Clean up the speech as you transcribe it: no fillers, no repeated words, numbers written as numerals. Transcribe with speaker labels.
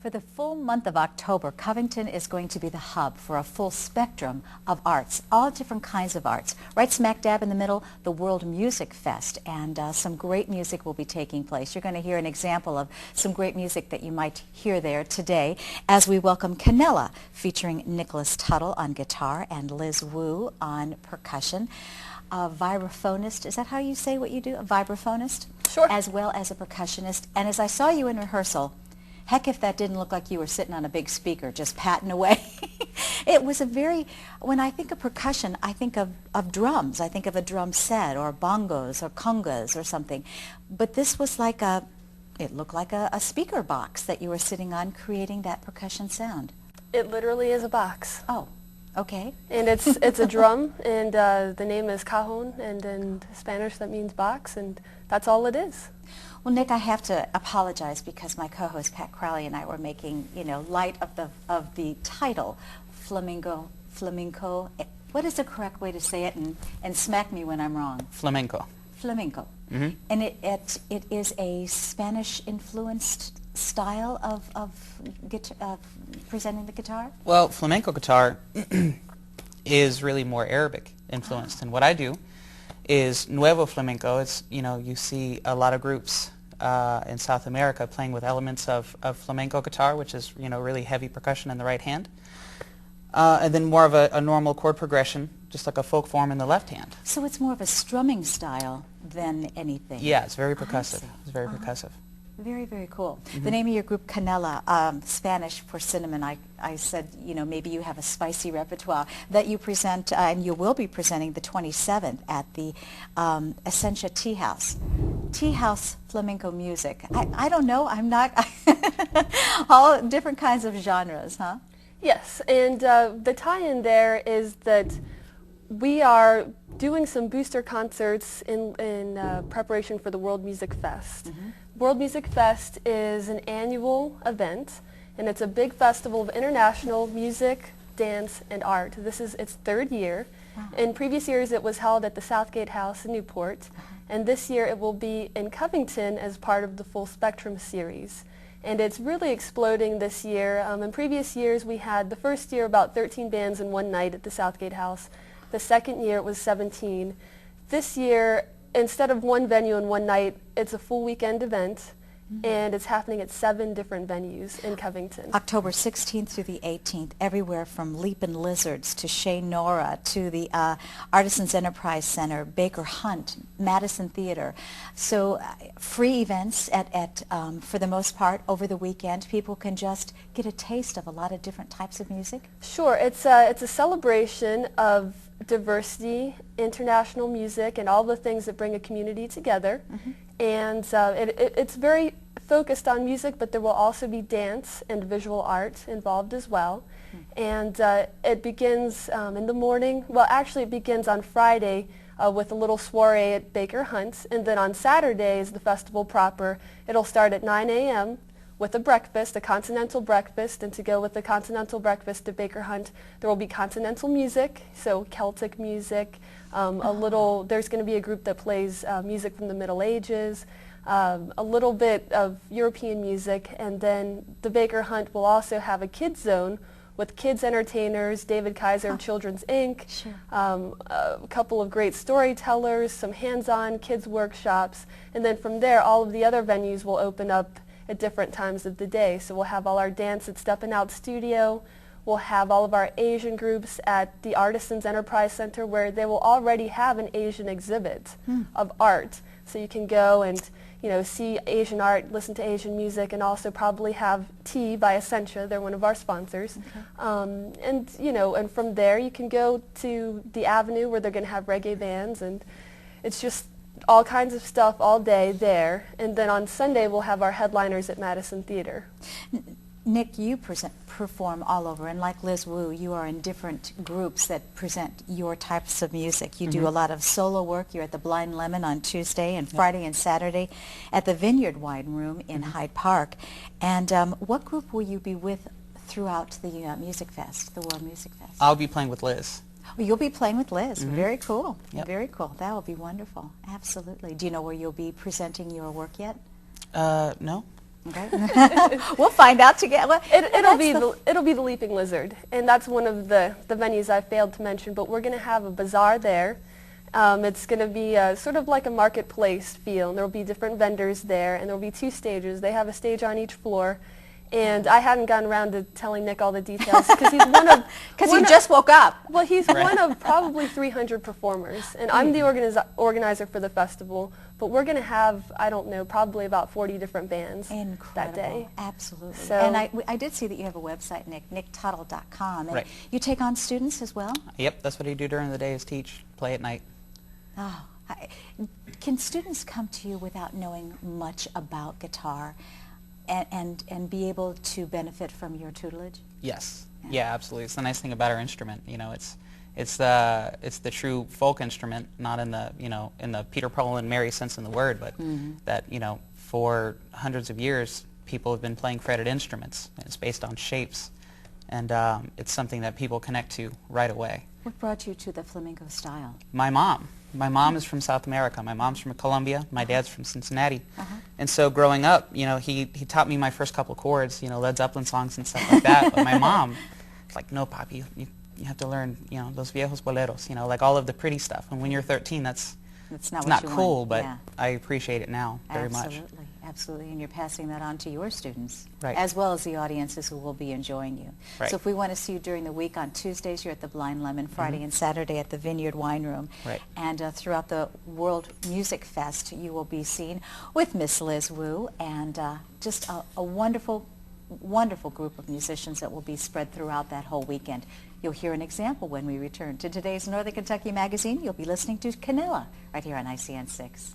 Speaker 1: For the full month of October, Covington is going to be the hub for a full spectrum of arts, all different kinds of arts. Right smack dab in the middle, the World Music Fest, and some great music will be taking place. You're going to hear an example of some great music that you might hear there today as we welcome Canela, featuring Nicholas Tuttle on guitar and Liz Wu on percussion. A vibraphonist, is that how you say what you do? A vibraphonist?
Speaker 2: Sure.
Speaker 1: As well as a percussionist. And as I saw you in rehearsal, heck if that didn't look like you were sitting on a big speaker just patting away. It was a very, when I think of percussion, I think of drums. I think of a drum set or bongos or congas or something. But this was like it looked like a speaker box that you were sitting on creating that percussion sound.
Speaker 2: It literally is a box.
Speaker 1: Oh, okay.
Speaker 2: And it's a drum, and the name is cajon, and in Spanish that means box, and that's all it is.
Speaker 1: Well, Nick, I have to apologize because my co-host Pat Crowley and I were making, light of the title, flamenco. What is the correct way to say it? And smack me when I'm wrong.
Speaker 3: Flamenco.
Speaker 1: Flamenco.
Speaker 3: Mm-hmm.
Speaker 1: And it is a Spanish-influenced style of presenting the guitar?
Speaker 3: Well, flamenco guitar is really more Arabic influenced, and what I do is nuevo flamenco. It's, you see a lot of groups in South America playing with elements of flamenco guitar, which is, really heavy percussion in the right hand, and then more of a normal chord progression, just like a folk form in the left hand.
Speaker 1: So it's more of a strumming style than anything.
Speaker 3: Yeah, it's very percussive. It's very percussive.
Speaker 1: Very, very cool.
Speaker 3: Mm-hmm.
Speaker 1: The name of your group, Canela, Spanish for cinnamon. I said, maybe you have a spicy repertoire that you present, and you will be presenting the 27th at the Essentia Tea House. Tea House flamenco music. I don't know. I'm not... all different kinds of genres, huh?
Speaker 2: Yes, and the tie-in there is that we are doing some booster concerts in preparation for the World Music Fest.
Speaker 1: Mm-hmm.
Speaker 2: World Music Fest is an annual event, and it's a big festival of international music, dance, and art. This is its third year.
Speaker 1: Wow.
Speaker 2: In previous years it was held at the Southgate House in Newport, and this year it will be in Covington as part of the Full Spectrum series. And it's really exploding this year. In previous years we had the first year about 13 bands in one night at the Southgate House. The second year it was 17. This year, instead of one venue in one night, it's a full weekend event, and it's happening at 7 different venues in Covington.
Speaker 1: October 16th through the 18th, everywhere from Leapin' Lizards to Chez Nora to the Artisans Enterprise Center, Baker Hunt, Madison Theater. So free events for the most part over the weekend. People can just get a taste of a lot of different types of music.
Speaker 2: Sure, it's a celebration of diversity, international music, and all the things that bring a community together. Mm-hmm. And it's very focused on music, but there will also be dance and visual art involved as well. Mm-hmm. And it begins in the morning. Well, actually it begins on Friday with a little soiree at Baker Hunt, and then on Saturday is the festival proper. It'll start at 9 a.m. with a breakfast, a continental breakfast, and to go with the continental breakfast at Baker Hunt, there will be continental music, so Celtic music, there's going to be a group that plays music from the Middle Ages, a little bit of European music, and then the Baker Hunt will also have a kids zone with kids entertainers, David Kaiser of Children's Inc.,
Speaker 1: Sure.
Speaker 2: A couple of great storytellers, some hands-on kids workshops, and then from there all of the other venues will open up at different times of the day. So we'll have all our dance at Steppin' Out Studio. We'll have all of our Asian groups at the Artisans Enterprise Center, where they will already have an Asian exhibit of art. So you can go and see Asian art, listen to Asian music, and also probably have tea by Essentia. They're one of our sponsors. Okay. And from there you can go to the Avenue, where they're going to have reggae bands, and it's just all kinds of stuff all day there. And then on Sunday we'll have our headliners at Madison Theater.
Speaker 1: Nick, you perform all over, and like Liz Wu, you are in different groups that present your types of music. You do a lot of solo work. You're at the Blind Lemon on Tuesday and Friday and Saturday at the Vineyard Wine Room in Hyde Park. And what group will you be with throughout the Music Fest, the World Music Fest?
Speaker 3: I'll be playing with Liz.
Speaker 1: Well, you'll be playing with Liz. Very cool.
Speaker 3: Yep.
Speaker 1: Very cool. That will be wonderful. Absolutely. Do you know where you'll be presenting your work yet?
Speaker 3: No.
Speaker 1: Okay. We'll find out together.
Speaker 2: It'll be the Leaping Lizard, and that's one of the venues I failed to mention. But we're going to have a bazaar there. It's going to be sort of like a marketplace feel, and there will be different vendors there, and there will be 2 stages. They have a stage on each floor, and I hadn't gotten around to telling Nick all the details because he's one of
Speaker 1: because he just woke up.
Speaker 2: Well, he's one of probably 300 performers, and I'm the organizer for the festival. But we're going to have, I don't know, probably about 40 different bands that day.
Speaker 1: Absolutely.
Speaker 2: So,
Speaker 1: and I did see that you have a website, Nick, nicktuttle.com. And
Speaker 3: right.
Speaker 1: You take on students as well?
Speaker 3: Yep, that's what I do during the day is teach, play at night.
Speaker 1: Oh, can students come to you without knowing much about guitar and be able to benefit from your tutelage?
Speaker 3: Yes. Yeah, absolutely. It's the nice thing about our instrument. You know, it's the true folk instrument, not in the in the Peter, Paul, and Mary sense in the word, but that for hundreds of years people have been playing fretted instruments. And it's based on shapes, and it's something that people connect to right away.
Speaker 1: What brought you to the flamenco style?
Speaker 3: My mom. My mom is from South America. My mom's from Colombia. My dad's from Cincinnati. And so growing up, he taught me my first couple chords, Led Zeppelin songs and stuff like that. But my mom, it's like, no, Papi, you have to learn, los viejos boleros, like all of the pretty stuff. And when you're 13, that's not cool, but I appreciate it now very much.
Speaker 1: Absolutely, and you're passing that on to your students,
Speaker 3: right,
Speaker 1: as well as the audiences who will be enjoying you.
Speaker 3: Right.
Speaker 1: So if we want to see you during the week, on Tuesdays you're at the Blind Lemon, Friday and Saturday at the Vineyard Wine Room,
Speaker 3: right,
Speaker 1: and throughout the World Music Fest you will be seen with Miss Liz Wu, and just a wonderful, wonderful group of musicians that will be spread throughout that whole weekend. You'll hear an example when we return to today's Northern Kentucky Magazine. You'll be listening to Canela right here on ICN 6.